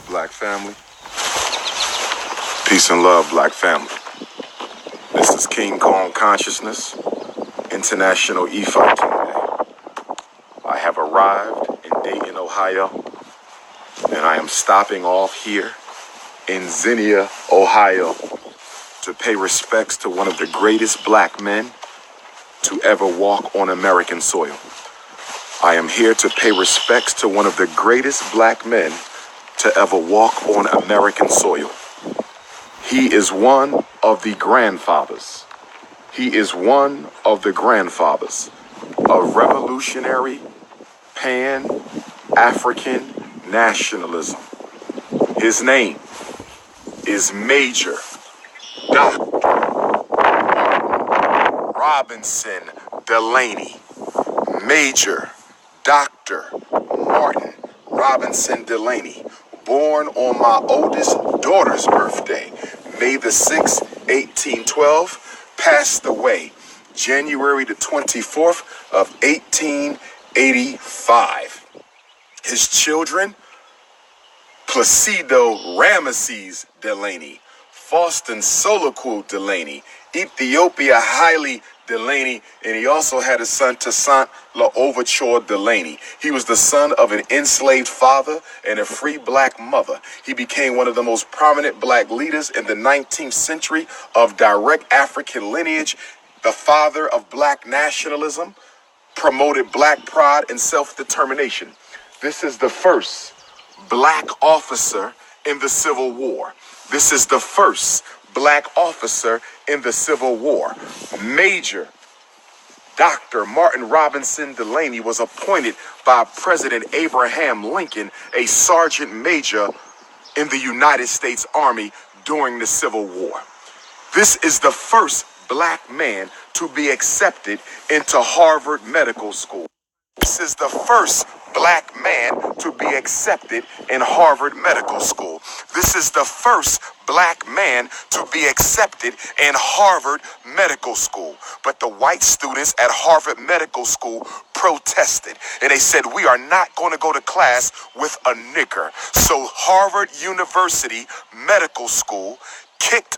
love, black family. Peace and love, black family. This is King Kong Consciousness, International E-Fighting Day. I have arrived in Dayton, Ohio, and I am stopping off here in Xenia, Ohio, to pay respects to one of the greatest black men to ever walk on American soil. I am here to pay respects to one of the greatest black men to ever walk on American soil. He is one of the grandfathers. He is one of the grandfathers of revolutionary Pan-African nationalism. His name is Major Dr. Robinson Delaney. Major Dr. Martin Robinson Delaney, born on my oldest daughter's birthday, May the 6th, 1812, passed away January the 24th of 1885. His children, Placido Ramesses Delaney, Faustin Soloku Delaney, Ethiopia Haile Delaney, and he also had a son, Toussaint L'Ouverture Delaney. He was the son of an enslaved father and a free black mother. He became one of the most prominent black leaders in the 19th century of direct African lineage, the father of black nationalism, promoted black pride and self-determination. This is the first black officer in the Civil War. This is the first black officer in the Civil War. Major Dr. Martin Robinson Delaney was appointed by President Abraham Lincoln a sergeant major in the United States Army during the Civil War. This is the first black man to be accepted into Harvard Medical School. This is the first black man to be accepted in Harvard Medical School. This is the first black man to be accepted in Harvard Medical School. But the white students at Harvard Medical School protested, and they said, we are not going to go to class with a nigger. So Harvard University Medical School kicked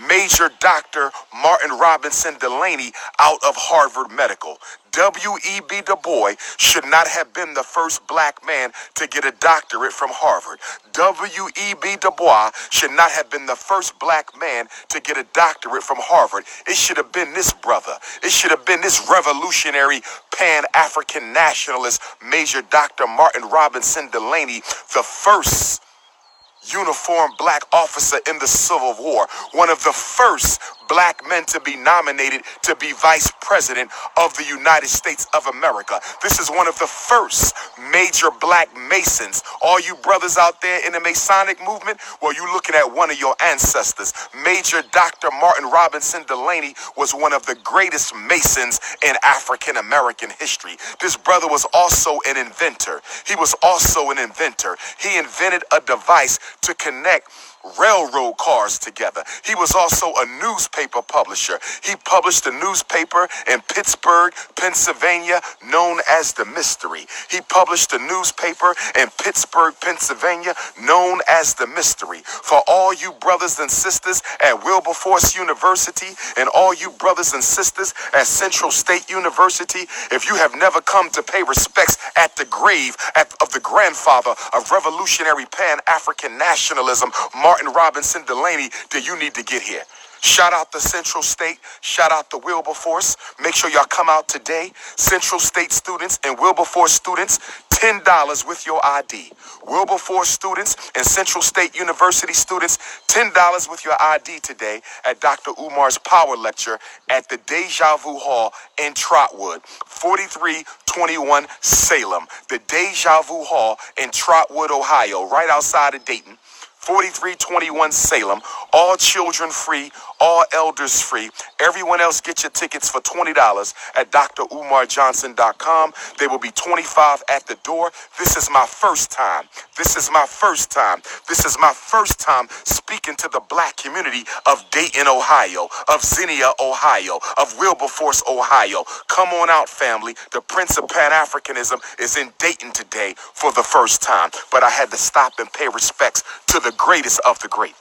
Major Dr. Martin Robinson Delaney out of Harvard Medical. W.E.B. Du Bois should not have been the first black man to get a doctorate from Harvard. W.E.B. Du Bois should not have been the first black man to get a doctorate from Harvard. It should have been this brother. It should have been this revolutionary Pan-African nationalist, Major Dr. Martin Robinson Delaney, the first uniformed black officer in the Civil War, one of the first black men to be nominated to be vice president of the United States of America. This is one of the first major black Masons. All you brothers out there in the Masonic movement, well, you're looking at one of your ancestors. Major Dr. Martin Robinson Delaney was one of the greatest Masons in African American history. This brother was also an inventor. He was also an inventor. He invented a device to connect railroad cars together. He was also a newspaper publisher. He published a newspaper in Pittsburgh, Pennsylvania, known as The Mystery. He published a newspaper in Pittsburgh, Pennsylvania, known as The Mystery. For all you brothers and sisters at Wilberforce University and all you brothers and sisters at Central State University, if you have never come to pay respects at the grave of the grandfather of revolutionary Pan-African nationalism, Martin Robinson Delaney, then you need to get here. Shout out to Central State. Shout out to Wilberforce. Make sure y'all come out today. Central State students and Wilberforce students, $10 with your ID. Wilberforce students and Central State University students, $10 with your ID today at Dr. Umar's Power Lecture at the Deja Vu Hall in Trotwood, 4321 Salem. The Deja Vu Hall in Trotwood, Ohio, right outside of Dayton. 4321 Salem. All children free, all elders free. Everyone else get your tickets for $20 at drumarjohnson.com. They will be $25 at the door. This is my first time. This is my first time. This is my first time speaking to the black community of Dayton, Ohio, of Xenia, Ohio, of Wilberforce, Ohio. Come on out, family. The Prince of Pan-Africanism is in Dayton today for the first time. But I had to stop and pay respects to the greatest of the great.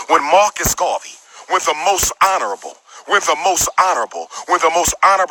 When Marcus Garvey, when the most honorable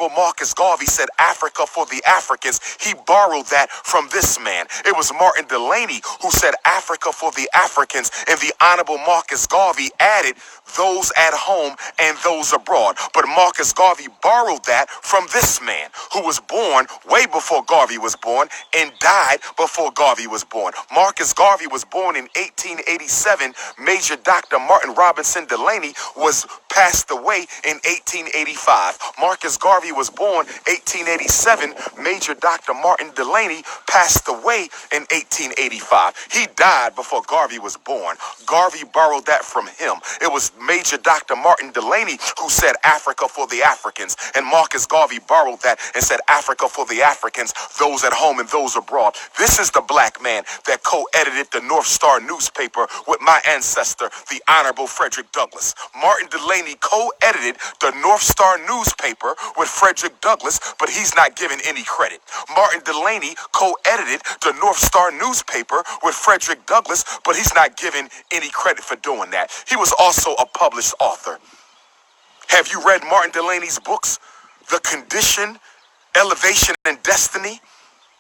Marcus Garvey said Africa for the Africans, he borrowed that from this man. It was Martin Delany who said Africa for the Africans, and the honorable Marcus Garvey added those at home and those abroad. But Marcus Garvey borrowed that from this man who was born way before Garvey was born and died before Garvey was born. Marcus Garvey was born in 1887. Major Dr. Martin Robinson Delany was passed away in 1885. Marcus Garvey was born 1887. Major Dr. Martin Delany passed away in 1885. He died before Garvey was born. Garvey borrowed that from him. It was Major Dr. Martin Delany who said Africa for the Africans, and Marcus Garvey borrowed that and said Africa for the Africans, those at home and those abroad. This is the black man that co-edited the North Star newspaper with my ancestor, the Honorable Frederick Douglass. Martin Delany co-edited the North Star newspaper with Frederick Douglass, but he's not given any credit. Martin Delany co-edited the North Star newspaper with Frederick Douglass, but he's not given any credit for doing that. He was also a published author. Have you read Martin Delany's books? The Condition, Elevation, and Destiny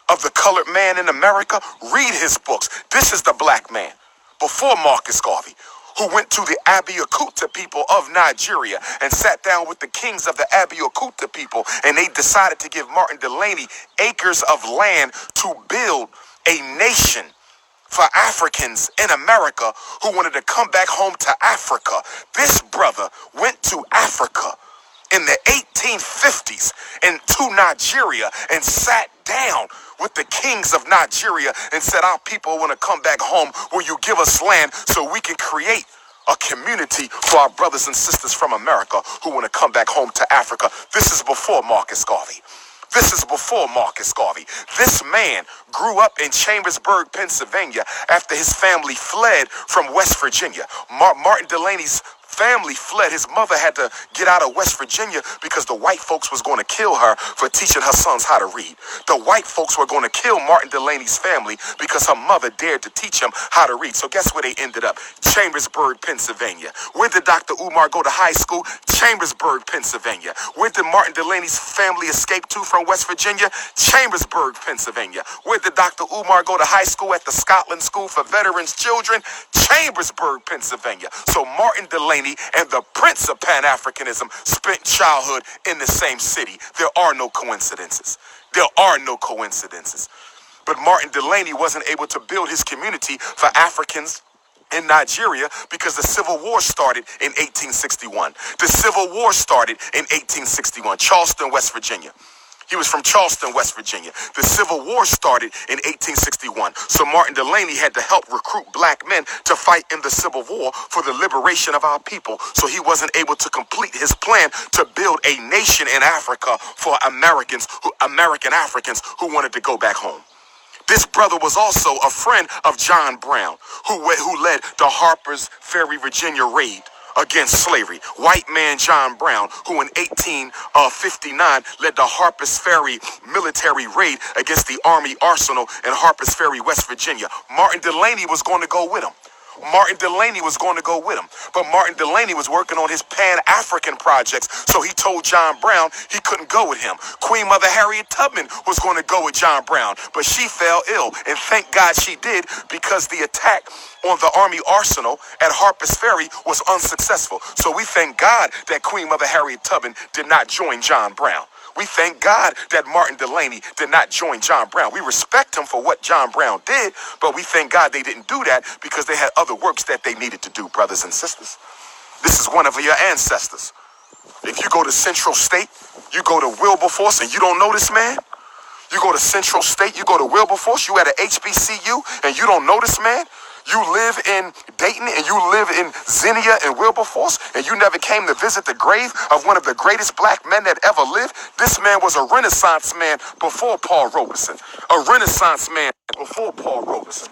of the Colored Man in America? Read his books. This is the black man before Marcus Garvey, who went to the Abeokuta people of Nigeria and sat down with the kings of the Abeokuta people, and they decided to give Martin Delany acres of land to build a nation for Africans in America who wanted to come back home to Africa. This brother went to Africa in the 1850s and to Nigeria and sat down with the kings of Nigeria and said, our people want to come back home. Will you give us land so we can create a community for our brothers and sisters from America who want to come back home to Africa? This is before Marcus Garvey. This is before Marcus Garvey. This man grew up in Chambersburg, Pennsylvania, after his family fled from West Virginia. Martin Delany's family fled. His mother had to get out of West Virginia because the white folks was going to kill her for teaching her sons how to read. The white folks were going to kill Martin Delany's family because her mother dared to teach him how to read. So guess where they ended up? Chambersburg, Pennsylvania. Where did Dr. Umar go to high school? Chambersburg, Pennsylvania. Where did Martin Delany's family escape to from West Virginia? Chambersburg, Pennsylvania. Where did Dr. Umar go to high school at the Scotland School for Veterans Children? Chambersburg, Pennsylvania. So Martin Delany and the Prince of Pan-Africanism spent childhood in the same city. There are no coincidences. There are no coincidences. But Martin Delany wasn't able to build his community for Africans in Nigeria because the Civil War started in 1861. The Civil War started in 1861, Charleston, West Virginia. He was from Charleston, West Virginia. The Civil War started in 1861. So Martin Delany had to help recruit black men to fight in the Civil War for the liberation of our people. So he wasn't able to complete his plan to build a nation in Africa for American Africans who wanted to go back home. This brother was also a friend of John Brown, who led the Harper's Ferry, Virginia raid against slavery. White man John Brown, who in 1859 led the Harper's Ferry military raid against the Army Arsenal in Harper's Ferry, West Virginia. Martin Delany was going to go with him. Martin Delany was going to go with him. But Martin Delany was working on his Pan-African projects, so he told John Brown he couldn't go with him. Queen Mother Harriet Tubman was going to go with John Brown, but she fell ill, and thank God she did, because the attack on the Army Arsenal at Harper's Ferry was unsuccessful. So we thank God that Queen Mother Harriet Tubman did not join John Brown. We thank God that Martin Delany did not join John Brown. We respect him for what John Brown did, but we thank God they didn't do that because they had other works that they needed to do, brothers and sisters. This is one of your ancestors. If you go to Central State, you go to Wilberforce, and you don't know this man, you go to Central State, you go to Wilberforce, you at a HBCU, and you don't know this man, you live in Dayton and you live in Xenia and Wilberforce and you never came to visit the grave of one of the greatest black men that ever lived, this man was a Renaissance man before Paul Robeson. A Renaissance man before Paul Robeson.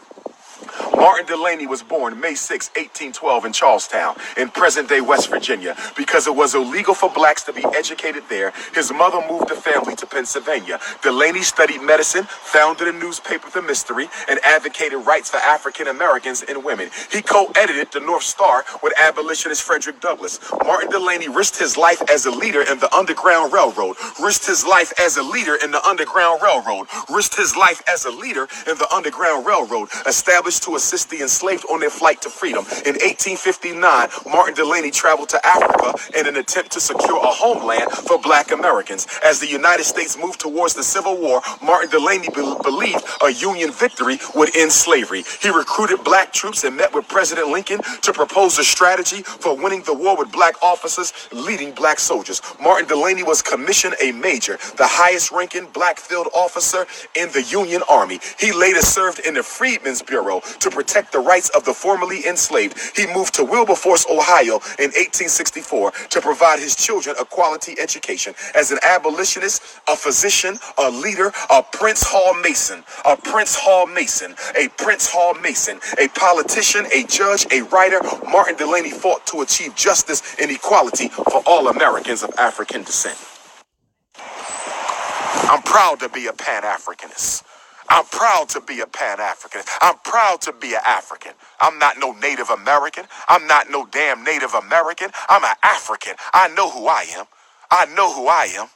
Martin Delany was born May 6, 1812 in Charlestown, in present-day West Virginia. Because it was illegal for blacks to be educated there, his mother moved the family to Pennsylvania. Delany studied medicine, founded a newspaper, The Mystery, and advocated rights for African Americans and women. He co-edited the North Star with abolitionist Frederick Douglass. Martin Delany risked his life as a leader in the Underground Railroad. Risked his life as a leader in the Underground Railroad. Risked his life as a leader in the Underground Railroad, established to assist the enslaved on their flight to freedom. In 1859, Martin Delany traveled to Africa in an attempt to secure a homeland for black Americans. As the United States moved towards the Civil War, Martin Delany believed a Union victory would end slavery. He recruited black troops and met with President Lincoln to propose a strategy for winning the war with black officers leading black soldiers. Martin Delany was commissioned a major, the highest ranking black field officer in the Union Army. He later served in the Freedmen's Bureau to protect the rights of the formerly enslaved. He moved to Wilberforce, Ohio in 1864 to provide his children a quality education. As an abolitionist, a physician, a leader, a Prince Hall Mason, a Prince Hall Mason, a Prince Hall Mason, a politician, a judge, a writer, Martin Delany fought to achieve justice and equality for all Americans of African descent. I'm proud to be a Pan-Africanist. I'm proud to be a Pan-Africanist. I'm proud to be an African. I'm not no Native American. I'm not no damn Native American. I'm an African. I know who I am. I know who I am.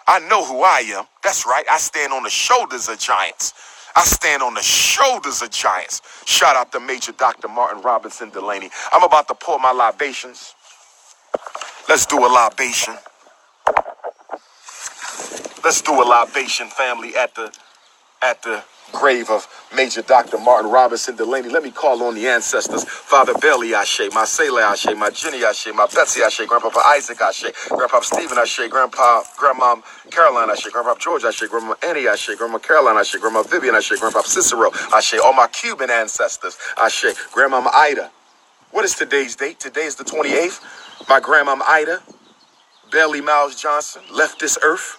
I know who I am. That's right. I stand on the shoulders of giants. I stand on the shoulders of giants. Shout out to Major Dr. Martin Robinson Delany. I'm about to pour my libations. Let's do a libation. Let's do a libation, family, at the grave of Major Dr. Martin Robinson Delany. Let me call on the ancestors. Father Bailey Ashe, my Sailor Ashe, my Jenny Ashe, my Betsy Ashe, Grandpapa Isaac Ashe, Grandpapa Stephen Ashe, Grandma Caroline Ashe, Grandpapa George Ashe, Grandma Annie Ashe, Grandma Caroline Ashe, Grandma Vivian Ashe, Grandpapa Cicero Ashe, all my Cuban ancestors Ashe, Grandmama Ida. What is today's date? Today is the 28th. My Grandmama Ida, Bailey Miles Johnson, left this earth.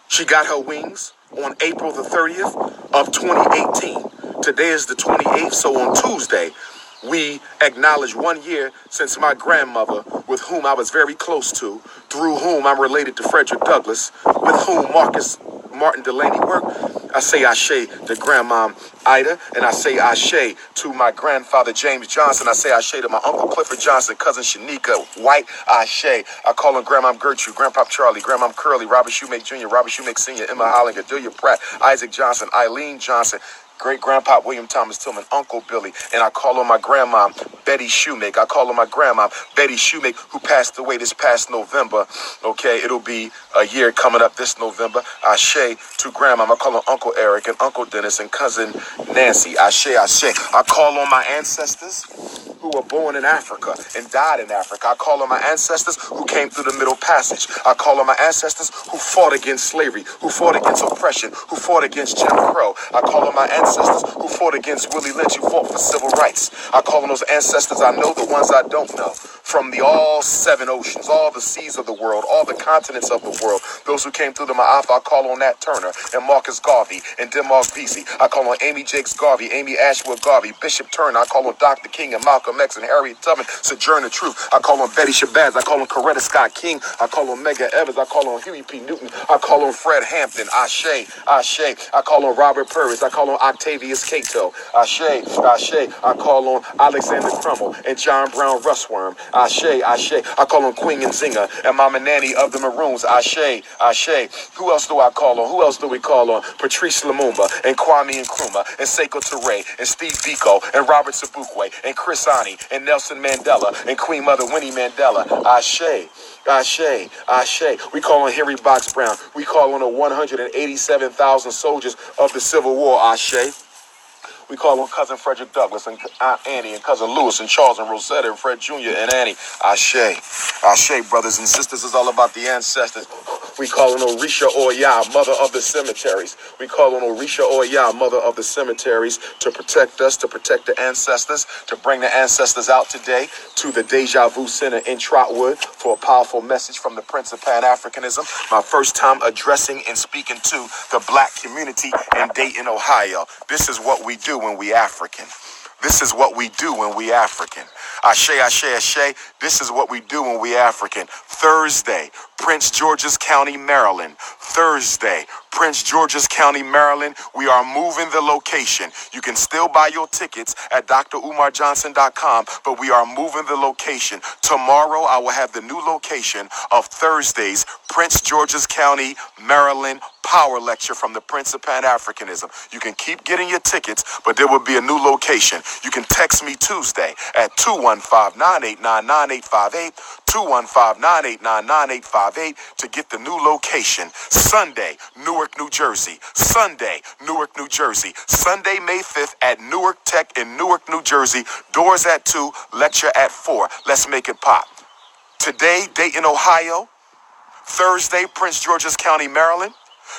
She got her wings on April the 30th of 2018. Today is the 28th, so on Tuesday, we acknowledge 1 year since my grandmother, with whom I was very close to, through whom I'm related to Frederick Douglass, with whom Martin Delany worked. I say Ashe to Grandma Ida, and I say Ashe to my grandfather James Johnson. I say Ashe to my Uncle Clifford Johnson, cousin Shanika White. Ashe. I call him Grandma Gertrude, Grandpa Charlie, Grandma Curly, Robert Shoemake Jr., Robert Shoemake Sr., Emma Hollinger, Delia Pratt, Isaac Johnson, Eileen Johnson, great-grandpa William Thomas Tillman, Uncle Billy, and I call on my grandma, Betty Shoemake. I call on my grandma, Betty Shoemake, who passed away this past November. Okay, it'll be a year coming up this November. Ashe to grandma. I call on Uncle Eric and Uncle Dennis and cousin Nancy. Ashe, Ashe. I call on my ancestors who were born in Africa and died in Africa. I call on my ancestors who came through the Middle Passage. I call on my ancestors who fought against slavery, who fought against oppression, who fought against Jim Crow. I call on my ancestors who fought against Willie Lynch, who fought for civil rights. I call on those ancestors I know, the ones I don't know, from the all seven oceans, all the seas of the world, all the continents of the world. Those who came through the Ma'afa, I call on Nat Turner and Marcus Garvey and Denmark Vesey. I call on Amy Jakes Garvey, Amy Ashwood Garvey, Bishop Turner. I call on Dr. King and Malcolm X and Harriet Tubman, Sojourner Truth. I call on Betty Shabazz. I call on Coretta Scott King. I call on Medgar Evers. I call on Huey P. Newton. I call on Fred Hampton. Ashe, Ashe. I call on Robert Purvis. I call on Octavius Cato. Ashe, Ashe. I call on Alexander Crummell and John Brown Russworm. Ashe, Ashe. I call on Queen Nzinga and Mama Nanny of the Maroons. Ashe, Ashe. Who else do I call on? Who else do we call on? Patrice Lumumba and Kwame Nkrumah and Sekou Touré and Steve Biko and Robert Sobukwe and Chris Ani and Nelson Mandela and Queen Mother Winnie Mandela. Ashe, Ashe, Ashe. We call on Henry Box Brown. We call on the 187,000 soldiers of the Civil War. Ashe. We call on Cousin Frederick Douglass and Aunt Annie and Cousin Lewis and Charles and Rosetta and Fred Jr. and Annie. Ashe. Ashe, brothers and sisters. It's all about the ancestors. We call on Orisha Oya, mother of the cemeteries. We call on Orisha Oya, mother of the cemeteries, to protect us, to protect the ancestors, to bring the ancestors out today to the Deja Vu Center in Trotwood for a powerful message from the Prince of Pan-Africanism. My first time addressing and speaking to the black community in Dayton, Ohio. This is what we do when we African. This is what we do when we African. Ashe, ashe, ashe. This is what we do when we African. Thursday, Prince George's County, Maryland. Thursday, Prince George's County, Maryland. We are moving the location. You can still buy your tickets at drumarjohnson.com, but we are moving the location. Tomorrow, I will have the new location of Thursday's Prince George's County, Maryland power lecture from the Prince of Pan-Africanism. You can keep getting your tickets, but there will be a new location. You can text me Tuesday at 215-989-9858, 215-989-9858 to get the new location. Sunday, Newark, New Jersey. Sunday, Newark, New Jersey. Sunday, May 5th at Newark Tech in Newark, New Jersey. Doors at 2, lecture at 4. Let's make it pop. Today, Dayton, Ohio. Thursday, Prince George's County, Maryland.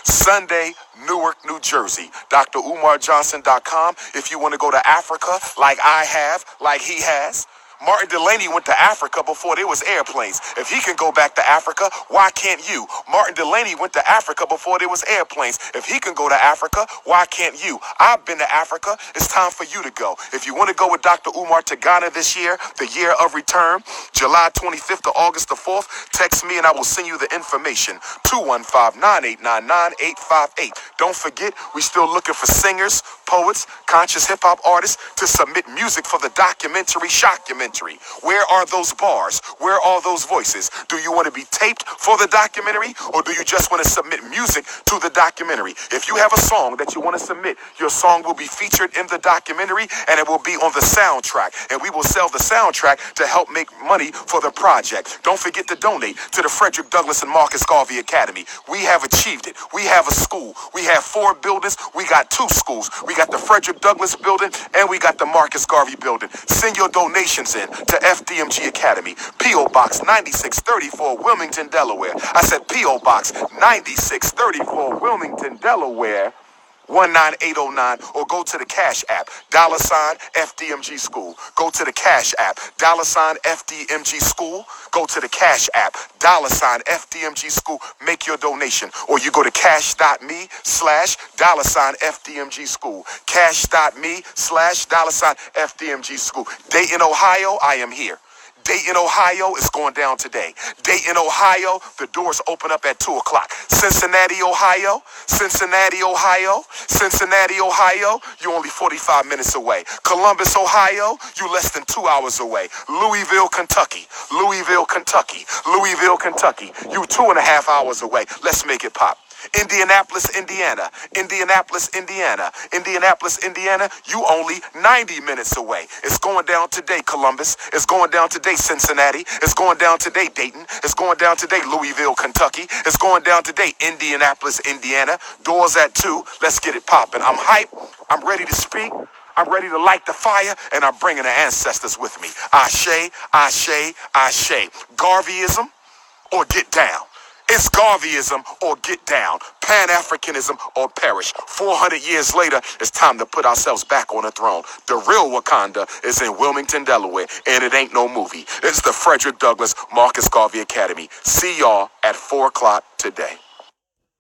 Sunday, Newark, New Jersey. drumarjohnson.com. If you want to go to Africa like I have, like he has. Martin Delaney went to Africa before there was airplanes. If he can go back to Africa, why can't you? Martin Delaney went to Africa before there was airplanes. If he can go to Africa, why can't you? I've been to Africa. It's time for you to go. If you want to go with Dr. Umar to Ghana this year, the year of return, July 25th to August the 4th, text me and I will send you the information. 215-989-9858. Don't forget, we're still looking for singers, poets, conscious hip-hop artists to submit music for the documentary Shockumentary. Where are those bars? Where are those voices? Do you want to be taped for the documentary, or do you just want to submit music to the documentary? If you have a song that you want to submit, your song will be featured in the documentary and it will be on the soundtrack, and we will sell the soundtrack to help make money for the project. Don't forget to donate to the Frederick Douglass and Marcus Garvey Academy. We have achieved it. We have a school. We have 4 buildings. We got 2 schools. We got the Frederick Douglass building and we got the Marcus Garvey building. Send your donations in to FDMG Academy, P.O. Box 9634, Wilmington, Delaware. I said P.O. Box 9634, Wilmington, Delaware, 19809, or go to the Cash App, $FDMG School. Go to the Cash App, $FDMG School. Go to the Cash App, $FDMG School. Make your donation. Or you go to cash.me/$FDMG School. Cash.me/$FDMG School. Dayton, Ohio, I am here. Dayton, Ohio is going down today. Dayton, Ohio, the doors open up at 2 o'clock. Cincinnati, Ohio, you're only 45 minutes away. Columbus, Ohio, you less than 2 hours away. Louisville, Kentucky, you 2.5 hours away. Let's make it pop. Indianapolis, Indiana, you only 90 minutes away. It's going down today, Columbus. It's going down today, Cincinnati. It's going down today, Dayton. It's going down today, Louisville, Kentucky. It's going down today, Indianapolis, Indiana. Doors at 2. Let's get it popping. I'm hyped. I'm ready to speak. I'm ready to light the fire, and I'm bringing the ancestors with me. Ashe, ashe, ashe. Garveyism or get down. It's Garveyism or get down. Pan-Africanism or perish. 400 years later, it's time to put ourselves back on the throne. The real Wakanda is in Wilmington, Delaware, and it ain't no movie. It's the Frederick Douglass Marcus Garvey Academy. See y'all at 4 o'clock today.